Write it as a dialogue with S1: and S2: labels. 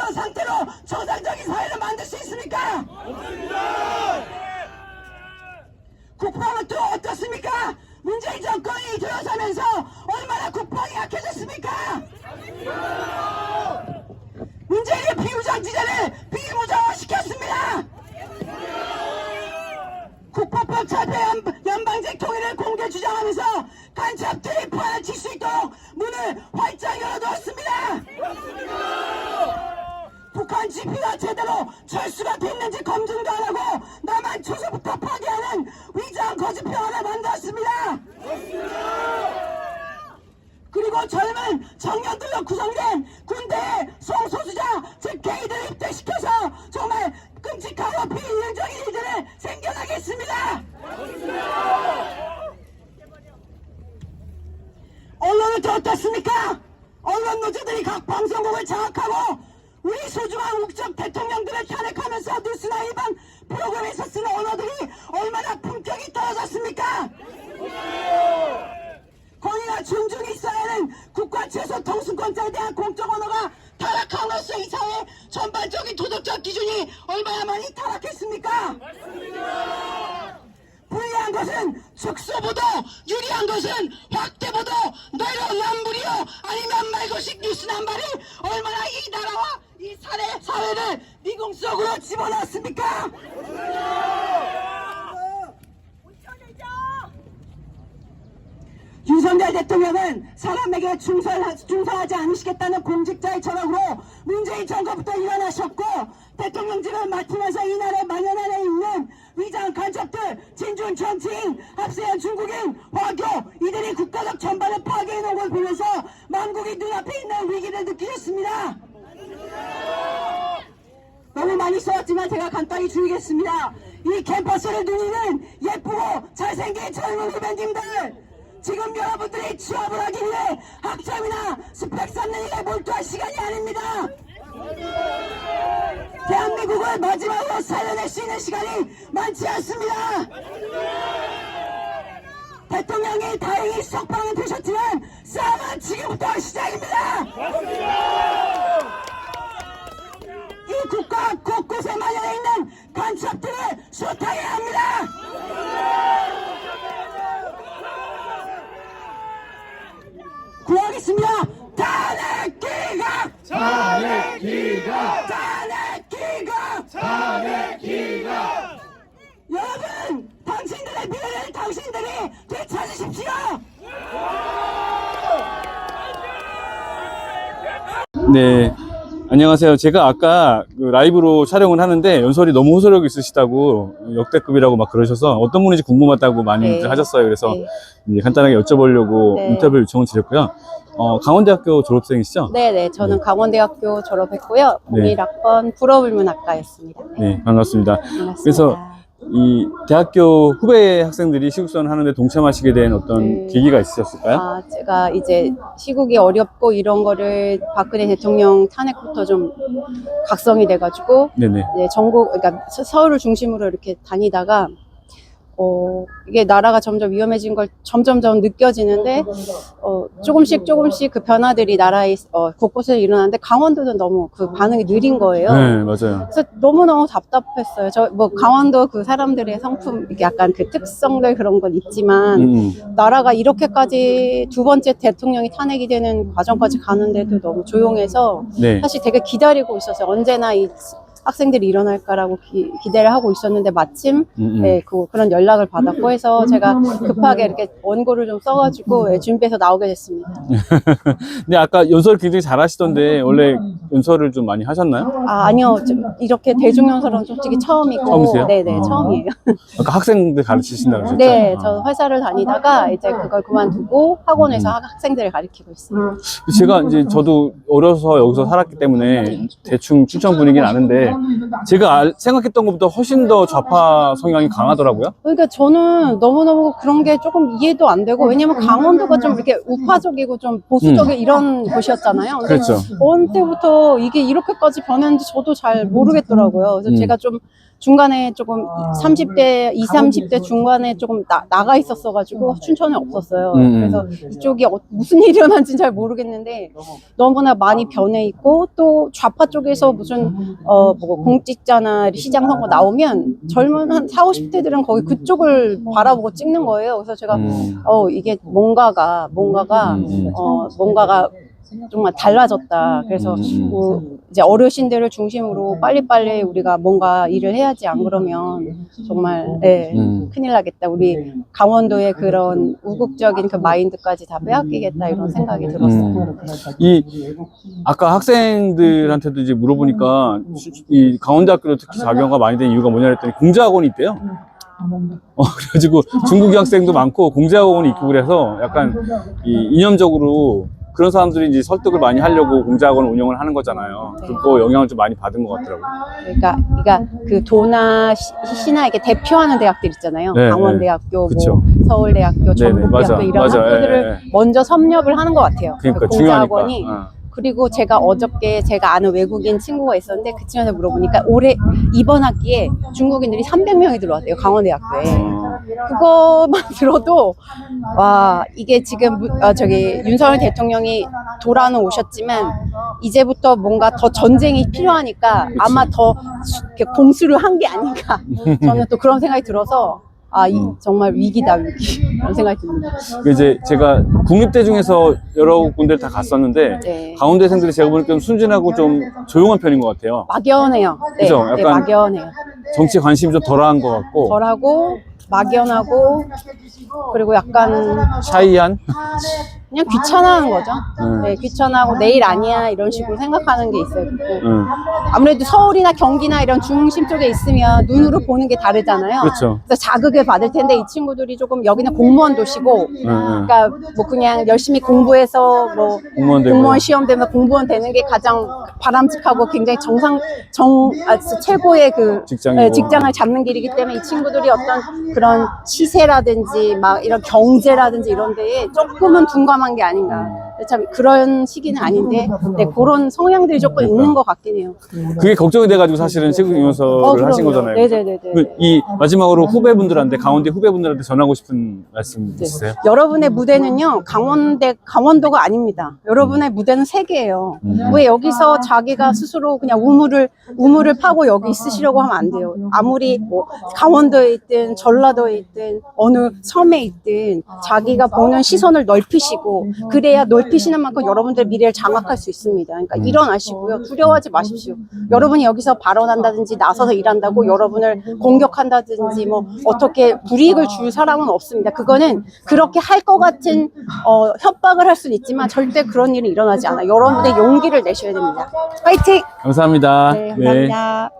S1: 이런 상태로 정상적인 사회를 만들 수 있습니까? 없습니다. 국방은 또 어떻습니까? 문재인 정권이 들어서면서 얼마나 국방이 약해졌습니까? 문재인의 비무장지대를 비무장화시켰습니다. 국방법 차별 연방제 통일을 공개 주장하면서 간첩 드리프를 칠 수 있도록 문을 활짝 열어두었습니다. 북한 지피가 제대로 철수가 됐는지 검증도 안 하고 남한 초소부터 파괴하는 위장 거짓평화를 만들었습니다. 그리고 젊은 청년들로 구성된 군대의 성소수자 즉 게이들을 입대시켜서 정말 끔찍하고 비인륜적인 일들을 생겨나겠습니다. 언론은 또 어떻습니까? 언론 노조들이 각 방송국을 장악하고 우리 소중한 국적 대통령들을 탄핵하면서 뉴스나 일반 프로그램에서 쓰는 언어들이 얼마나 품격이 떨어졌습니까? 권위가 존중이 있어야 하는 국가 최소 통수권자에 대한 공적 언어가 타락함으로써 이 사회의 전반적인 도덕적 기준이 얼마나 많이 타락했습니까? 불리한 것은 축소보도, 유리한 것은 확대보도, 내로남불이요 아니면 말고식 뉴스 남발이 얼마나 이 나라와 이 사회를 미궁 속으로 집어넣습니까? 윤석열 대통령은 사람에게 충성하지 않으시겠다는 공직자의 철학으로 문재인 정권부터 일어나셨고 대통령직을 맡으면서 이 나라의 만연 안에 있는 위장 간첩들, 진중 정치인, 합세한 중국인, 화교 이들이 국가적 전반을 파괴해 놓은 걸 보면서 만국이 눈앞에 있는 위기를 느끼셨습니다. 너무 많이 써왔지만 제가 간단히 줄이겠습니다. 이 캠퍼스를 누리는 예쁘고 잘생긴 젊은 후배님들, 지금 여러분들이 취업을 하기 위해 학점이나 스펙 쌓는 일에 몰두할 시간이 아닙니다. 대한민국을 마지막으로 살려낼 수 있는 시간이 많지 않습니다. 대통령이 다행히 석방을 펴셨지만 싸움은 지금부터 시작입니다. 이 국가 곳곳에 만연해 있는 간첩들을 수탈해야 합니다. 구하겠습니다. 탄핵 기각!
S2: 탄핵 기각!
S1: 탄핵 기각!
S2: 탄핵 기각!
S1: 여러분, 당신들의 미래를 당신들이 되찾으십시오.
S3: 네, 안녕하세요. 제가 아까 그 라이브로 촬영을 하는데 연설이 너무 호소력 있으시다고 역대급이라고 막 그러셔서 어떤 분인지 궁금하다고 많이들
S4: 네.
S3: 하셨어요. 그래서
S4: 네.
S3: 이제 간단하게 여쭤보려고
S4: 네.
S3: 인터뷰 요청을 드렸고요. 강원대학교 졸업생이시죠?
S4: 네네, 저는
S3: 네.
S4: 강원대학교 졸업했고요.
S3: 네.
S4: 01학번 불어불문학과였습니다.
S3: 네, 반갑습니다.
S4: 반갑습니다.
S3: 그래서 이 대학교 후배 학생들이 시국선 하는데 동참하시게 된 어떤 계기가 있으셨을까요?
S4: 제가 이제 시국이 어렵고 이런 거를 박근혜 대통령 탄핵부터 좀 각성이 돼가지고
S3: 네네.
S4: 이제 전국, 그러니까 서울을 중심으로 이렇게 다니다가 이게 나라가 점점 위험해진 걸 점점점 느껴지는데 조금씩 그 변화들이 나라의 곳곳에 일어나는데 강원도는 너무 그 반응이 느린 거예요.
S3: 네, 맞아요.
S4: 그래서 너무너무 답답했어요. 강원도 그 사람들의 성품, 이게 약간 그 특성들 그런 건 있지만 나라가 이렇게까지 두 번째 대통령이 탄핵이 되는 과정까지 가는데도 너무 조용해서
S3: 네.
S4: 사실 되게 기다리고 있었어요. 언제나 이 학생들이 일어날까라고 기대를 하고 있었는데 마침 네, 그런 연락을 받았고 해서 제가 급하게 이렇게 원고를 좀 써가지고 준비해서 나오게 됐습니다.
S3: 근데 아까 연설 굉장히 잘하시던데 원래 연설을 좀 많이 하셨나요?
S4: 아니요. 이렇게 대중연설은 솔직히 처음이고.
S3: 처음이세요?
S4: 네네, 처음이에요.
S3: 아까 학생들 가르치신다고 하셨죠?
S4: 네, 저 회사를 다니다가 이제 그걸 그만두고 학원에서 학생들을 가르치고 있어요.
S3: 제가 이제 저도 어려서 여기서 살았기 때문에 대충 춘천 분위기는 아는데 제가 생각했던 것보다 훨씬 더 좌파 성향이 강하더라고요.
S4: 그러니까 저는 너무너무 그런 게 조금 이해도 안 되고, 왜냐면 강원도가 좀 이렇게 우파적이고 좀 보수적인 이런 곳이었잖아요. 근데
S3: 그렇죠.
S4: 어느 때부터 이게 이렇게까지 변했는지 저도 잘 모르겠더라고요. 그래서 제가 좀 중간에 조금 30대, 20, 30대 중간에 조금 나가 있었어가지고 춘천에 없었어요. 그래서 이쪽이 무슨 일이 일어난지는 잘 모르겠는데 너무나 많이 변해 있고, 또 좌파 쪽에서 무슨 뭐 공직자나 시장 선거 나오면 젊은 한 40, 50대들은 거의 그쪽을 바라보고 찍는 거예요. 그래서 제가 이게 뭔가가 정말 달라졌다. 그래서 이제 어르신들을 중심으로 빨리빨리 우리가 뭔가 일을 해야지, 안 그러면 정말 큰일 나겠다. 우리 강원도의 그런 우국적인 그 마인드까지 다 빼앗기겠다, 이런 생각이 들었어요.
S3: 아까 학생들한테도 이제 물어보니까 이 강원대학교로 특히 자경가 많이 된 이유가 뭐냐 했더니 공자학원이 있대요. 그래가지고 중국 유학생도 많고 공자학원이 있고, 그래서 약간 이념적으로 그런 사람들이 이제 설득을 많이 하려고 공자학원을 운영을 하는 거잖아요. 그거 영향을 좀 많이 받은 것 같더라고요.
S4: 그러니까 그 도나 시나 이렇게 대표하는 대학들 있잖아요.
S3: 네,
S4: 강원대학교,
S3: 그쵸.
S4: 뭐 서울대학교, 전북대학교
S3: 맞아,
S4: 이런
S3: 맞아.
S4: 학교들을 먼저 섭렵을 하는 것 같아요.
S3: 그러니까
S4: 그
S3: 중요하니까.
S4: 공자학원이. 그리고 제가 어저께 제가 아는 외국인 친구가 있었는데 그 친구한테 물어보니까 올해 이번 학기에 중국인들이 300명이 들어왔대요, 강원대학교에. 그거만 들어도 와, 이게 지금 저기 윤석열 대통령이 돌아는 오셨지만 이제부터 뭔가 더 전쟁이 필요하니까 아마 더 공수를 한 게 아닌가. 저는 또 그런 생각이 들어서 정말 위기다, 위기. 그런 생각이 듭니다.
S3: 이제 제가 국립대 중에서 여러 군데를 다 갔었는데
S4: 네.
S3: 강원대생들이 제가 보니까 좀 순진하고 좀 조용한 편인 것 같아요.
S4: 막연해요. 네,
S3: 그죠?
S4: 네,
S3: 약간
S4: 막연해요.
S3: 정치 관심이 좀 덜한 것 같고,
S4: 덜하고 막연하고, 그리고 약간
S3: 샤이한.
S4: 그냥 귀찮아하는 거죠. 네, 귀찮아하고 내일 아니야 이런 식으로 생각하는 게 있어요. 아무래도 서울이나 경기나 이런 중심 쪽에 있으면 눈으로 보는 게 다르잖아요.
S3: 그렇죠.
S4: 그래서 자극을 받을 텐데 이 친구들이 조금 여기는 공무원 도시고, 그러니까 뭐 그냥 열심히 공부해서 뭐 공무원 시험 되면 공무원 되는 게 가장 바람직하고 굉장히 최고의 그 직장을 잡는 길이기 때문에 이 친구들이 어떤 그런 시세라든지 막 이런 경제라든지 이런 데에 조금은 둔감한 게 아닌가. 참 그런 시기는 아닌데, 네, 그런 성향들이 조금 있는 것 같긴 해요.
S3: 그게 걱정이 돼가지고 사실은 시국유연서를 하신 거잖아요.
S4: 네네네.
S3: 이 마지막으로 후배분들한테, 강원대 후배분들한테 전하고 싶은 말씀 있으세요?
S4: 여러분의 무대는요, 강원도가 아닙니다. 여러분의 무대는 세계예요. 왜 여기서 자기가 스스로 그냥 우물을 파고 여기 있으시려고 하면 안 돼요. 아무리 뭐 강원도에 있든 전라도에 있든 어느 섬에 있든 자기가 보는 시선을 넓히시고, 그래야 넓히시는 만큼 여러분들의 미래를 장악할 수 있습니다. 그러니까 일어나시고요. 두려워하지 마십시오. 여러분이 여기서 발언한다든지 나서서 일한다고 여러분을 공격한다든지 뭐 어떻게 불이익을 줄 사람은 없습니다. 그거는 그렇게 할 것 같은 협박을 할 수는 있지만 절대 그런 일은 일어나지 않아요. 여러분의 용기를 내셔야 됩니다. 파이팅!
S3: 감사합니다.
S4: 네, 감사합니다.